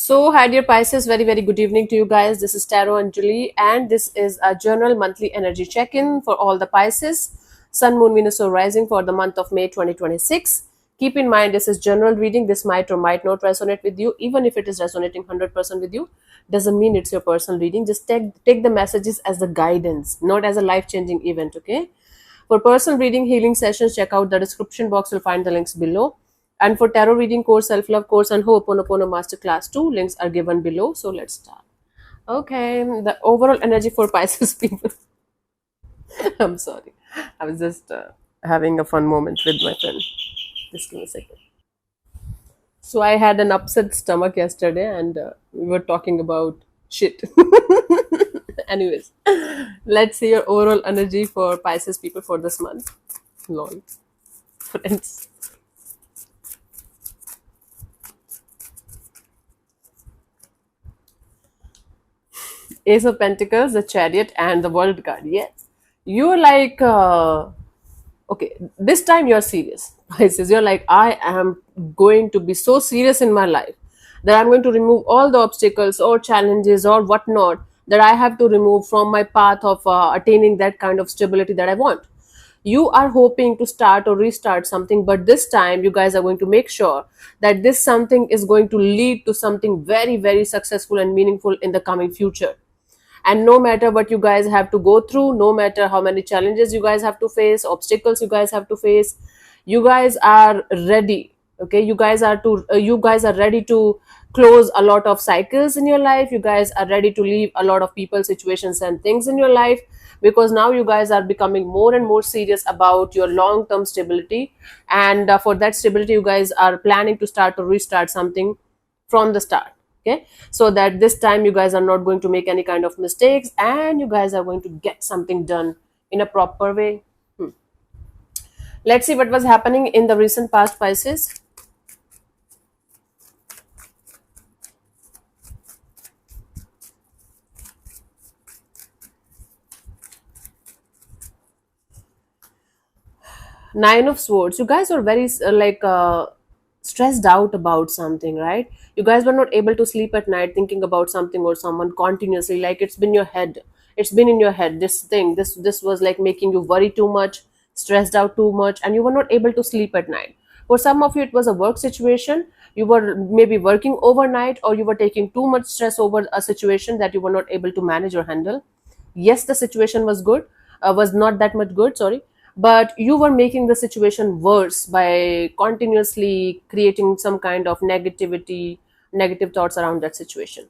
So, hi dear Pisces, very good evening to you guys. This is Tarot Anjali, and this is a general monthly energy check in for all the Pisces, Sun, Moon, Venus, or Rising for the month of May 2026. Keep in mind, this is general reading. This might or might not resonate with you, even if it is resonating 100% with you. Doesn't mean it's your personal reading. Just take the messages as the guidance, not as a life changing event, okay? For personal reading healing sessions, check out the description box. You'll find the links below. And for tarot reading course, self-love course, and Ho'oponopono Masterclass 2, links are given below. So let's start. Okay, the overall energy for Pisces people. I'm sorry. I was just having a fun moment with my friend. Just give me a second. So I had an upset stomach yesterday, and we were talking about shit. Anyways, let's see your overall energy for Pisces people for this month. Lol. Friends. Ace of Pentacles, the Chariot, and the World card. Yes, you're like, okay, this time you're serious. Pisces, you're like, I am going to be so serious in my life that I'm going to remove all the obstacles or challenges or whatnot that I have to remove from my path of attaining that kind of stability that I want. You are hoping to start or restart something, but this time you guys are going to make sure that this something is going to lead to something very successful and meaningful in the coming future. And no matter what you guys have to go through, no matter how many challenges you guys have to face, obstacles you guys have to face, you guys are ready. Okay, you guys are ready to close a lot of cycles in your life. You guys are ready to leave a lot of people, situations, and things in your life, because now you guys are becoming more and more serious about your long term stability. And for that stability, you guys are planning to start or restart something from the start. Okay, so that this time you guys are not going to make any kind of mistakes, and you guys are going to get something done in a proper way. Let's see what was happening in the recent past, Pisces. Nine of Swords. You guys were very stressed out about something, right? You guys were not able to sleep at night thinking about something or someone continuously. Like it's been your head. It's been in your head. This thing. This was like making you worry too much, stressed out too much, and you were not able to sleep at night. For some of you, it was a work situation. You were maybe working overnight, or you were taking too much stress over a situation that you were not able to manage or handle. Yes, the situation was good, was not that much good, sorry, but you were making the situation worse by continuously creating some kind of negativity, negative thoughts around that situation.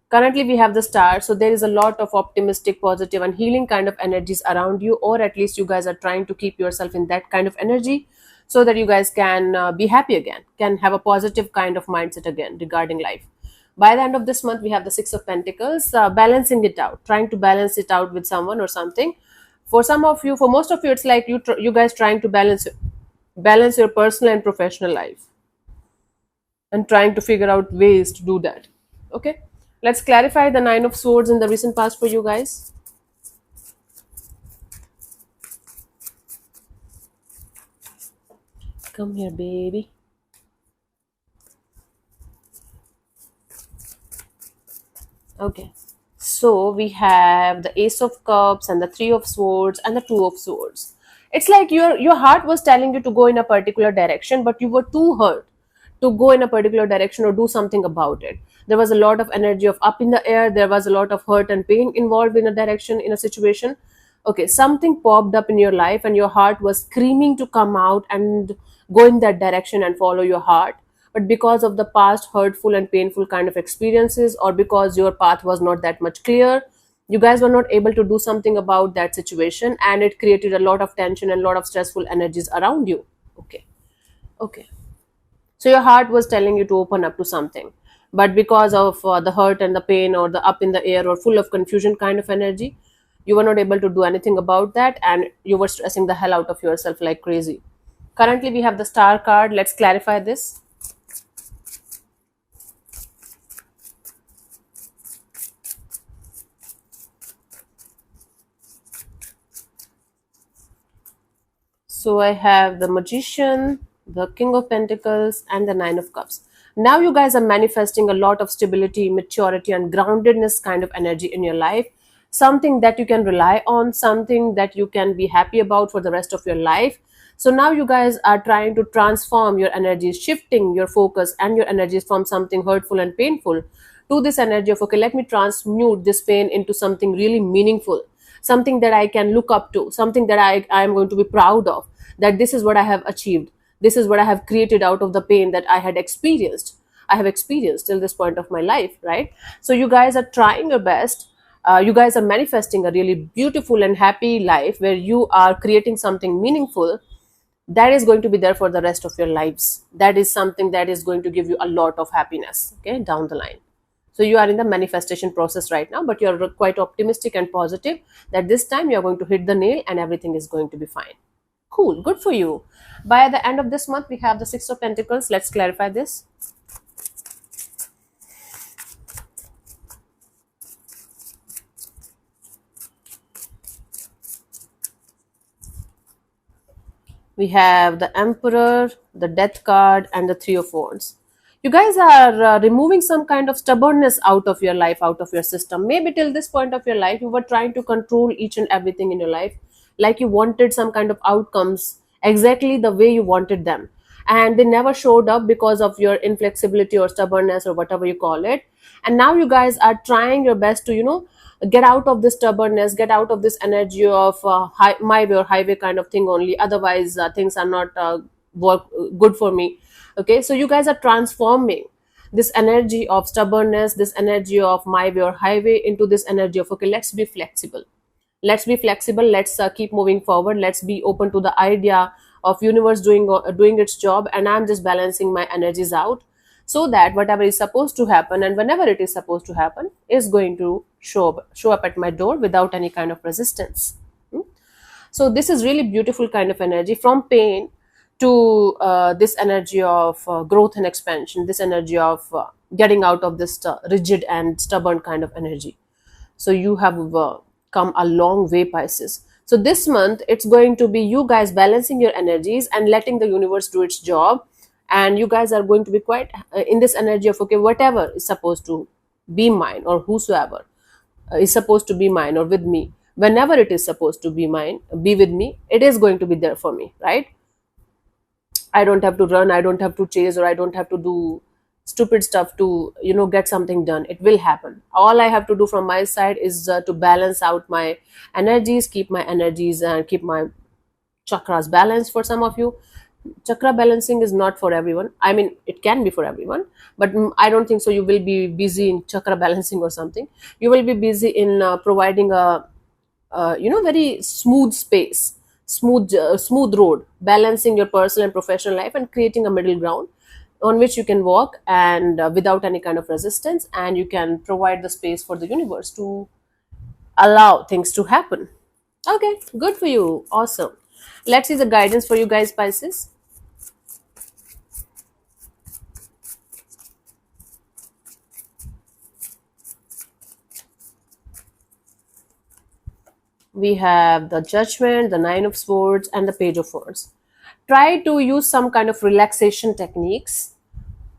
Currently we have the star, so there is a lot of optimistic, positive, and healing kind of energies around you, or at least you guys are trying to keep yourself in that kind of energy so that you guys can be happy again, can have a positive kind of mindset again regarding life. By the end of this month we have the Six of Pentacles, balancing it out, trying to balance it out with someone or something. For some of you, for most of you, it's like you guys trying to balance your personal and professional life, and trying to figure out ways to do that. Okay, let's clarify the Nine of Swords in the recent past for you guys. Come here, baby. Okay, so we have the Ace of Cups and the Three of Swords and the Two of Swords. It's like your heart was telling you to go in a particular direction, but you were too hurt to go in a particular direction or do something about it. There was a lot of energy of up in the air. There was a lot of hurt and pain involved in a direction, in a situation. Okay, something popped up in your life and your heart was screaming to come out and go in that direction and follow your heart. But because of the past hurtful and painful kind of experiences, or because your path was not that much clear, you guys were not able to do something about that situation, and it created a lot of tension and a lot of stressful energies around you. Okay, okay, so your heart was telling you to open up to something, but because of the hurt and the pain, or the up in the air or full of confusion kind of energy, you were not able to do anything about that, and you were stressing the hell out of yourself like crazy. Currently we have the Star card. Let's clarify this. So I have the Magician, the King of Pentacles, and the Nine of Cups. Now you guys are manifesting a lot of stability, maturity, and groundedness kind of energy in your life. Something that you can rely on, something that you can be happy about for the rest of your life. So now you guys are trying to transform your energies, shifting your focus and your energies from something hurtful and painful to this energy of, okay, let me transmute this pain into something really meaningful, something that I can look up to, something that I am going to be proud of, that this is what I have achieved, this is what I have created out of the pain that I have experienced till this point of my life, right? So you guys are trying your best. You guys are manifesting a really beautiful and happy life where you are creating something meaningful that is going to be there for the rest of your lives. That is something that is going to give you a lot of happiness, okay, down the line. So you are in the manifestation process right now, but you're quite optimistic and positive that this time you're going to hit the nail and everything is going to be fine. Cool, good for you. By the end of this month, we have the Six of Pentacles. Let's clarify this. We have the Emperor, the Death card, and the Three of Wands. You guys are removing some kind of stubbornness out of your life, out of your system. Maybe till this point of your life, you were trying to control each and everything in your life, like you wanted some kind of outcomes exactly the way you wanted them. And they never showed up because of your inflexibility or stubbornness or whatever you call it. And now you guys are trying your best to, get out of this stubbornness, get out of this energy of my way or highway kind of thing only. Otherwise, things are not work good for me. Okay, so you guys are transforming this energy of stubbornness, this energy of my way or highway, into this energy of, okay, let's be flexible. Let's be flexible. Let's keep moving forward. Let's be open to the idea of universe doing its job, and I'm just balancing my energies out, so that whatever is supposed to happen and whenever it is supposed to happen is going to show up at my door without any kind of resistance. Hmm? So this is really beautiful kind of energy, from pain to this energy of growth and expansion, this energy of getting out of this rigid and stubborn kind of energy. So you have come a long way, Pisces. So this month it's going to be you guys balancing your energies and letting the universe do its job. And you guys are going to be quite in this energy of, okay, whatever is supposed to be mine, or whosoever is supposed to be mine or with me, whenever it is supposed to be mine, be with me, it is going to be there for me, right? I don't have to run, I don't have to chase, or I don't have to do stupid stuff to get something done. It will happen. All I have to do from my side is to balance out my energies, keep my energies and keep my chakras balanced. For some of you, chakra balancing is not for everyone. I mean, it can be for everyone, but I don't think so you will be busy in chakra balancing or something. You will be busy in providing a very smooth space, smooth road, balancing your personal and professional life and creating a middle ground on which you can walk, and without any kind of resistance, and you can provide the space for the universe to allow things to happen. Okay, good for you. Awesome. Let's see the guidance for you guys, Pisces. We have the Judgment, the Nine of Swords, and the Page of Wands. Try to use some kind of relaxation techniques,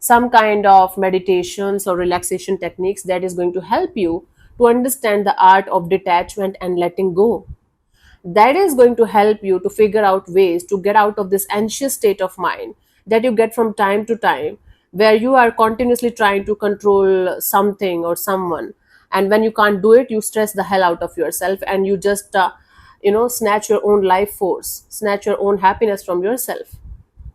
some kind of meditations or relaxation techniques that is going to help you to understand the art of detachment and letting go. That is going to help you to figure out ways to get out of this anxious state of mind that you get from time to time, where you are continuously trying to control something or someone, and when you can't do it, you stress the hell out of yourself, and you just snatch your own life force, snatch your own happiness from yourself.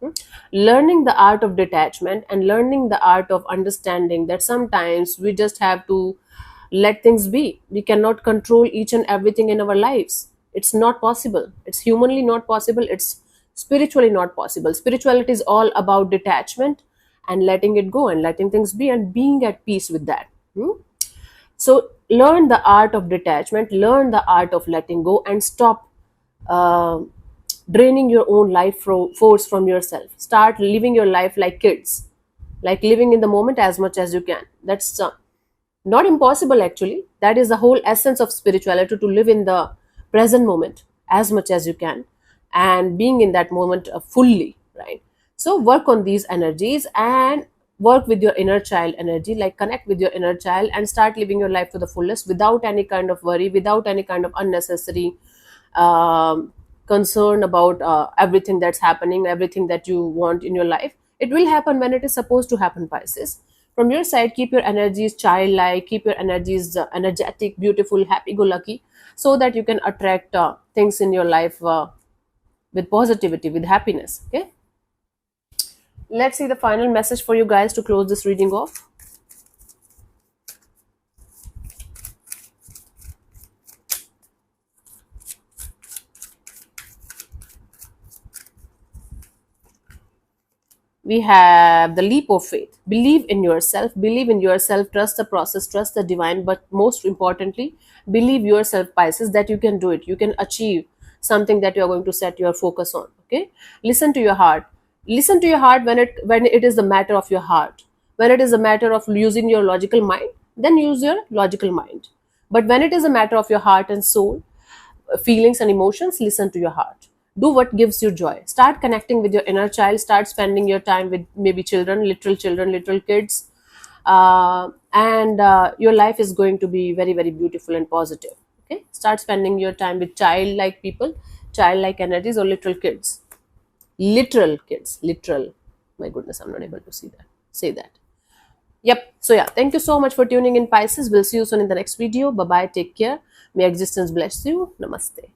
Hmm? Learning the art of detachment and learning the art of understanding that sometimes we just have to let things be. We cannot control each and everything in our lives. It's not possible. It's humanly not possible. It's spiritually not possible. Spirituality is all about detachment and letting it go and letting things be and being at peace with that. Hmm? So learn the art of detachment, learn the art of letting go, and stop uh, draining your own life force from yourself. Start living your life like kids, like living in the moment as much as you can. That's not impossible, actually. That is the whole essence of spirituality, to live in the present moment as much as you can and being in that moment fully, right? So work on these energies and work with your inner child energy, like connect with your inner child and start living your life to the fullest without any kind of worry, without any kind of unnecessary um, concern about everything that's happening, everything that you want in your life. It will happen when it is supposed to happen, Pisces. From your side, keep your energies childlike, keep your energies energetic, beautiful, happy go lucky, so that you can attract things in your life with positivity, with happiness. Okay, let's see the final message for you guys to close this reading off. We have the leap of faith. Believe in yourself, believe in yourself, trust the process, trust the divine, but most importantly, believe yourself, Pisces, that you can do it, you can achieve something that you are going to set your focus on. Okay, listen to your heart. Listen to your heart when it is a matter of your heart. When it is a matter of using your logical mind, then use your logical mind. But when it is a matter of your heart and soul, feelings and emotions, listen to your heart. Do what gives you joy. Start connecting with your inner child. Start spending your time with maybe children, little kids, and your life is going to be very, very beautiful and positive. Okay, start spending your time with childlike people, childlike energies, or literal kids, literal. My goodness, I'm not able to see that. Say that. Yep. So yeah, thank you so much for tuning in, Pisces. We'll see you soon in the next video. Bye bye. Take care. May existence bless you. Namaste.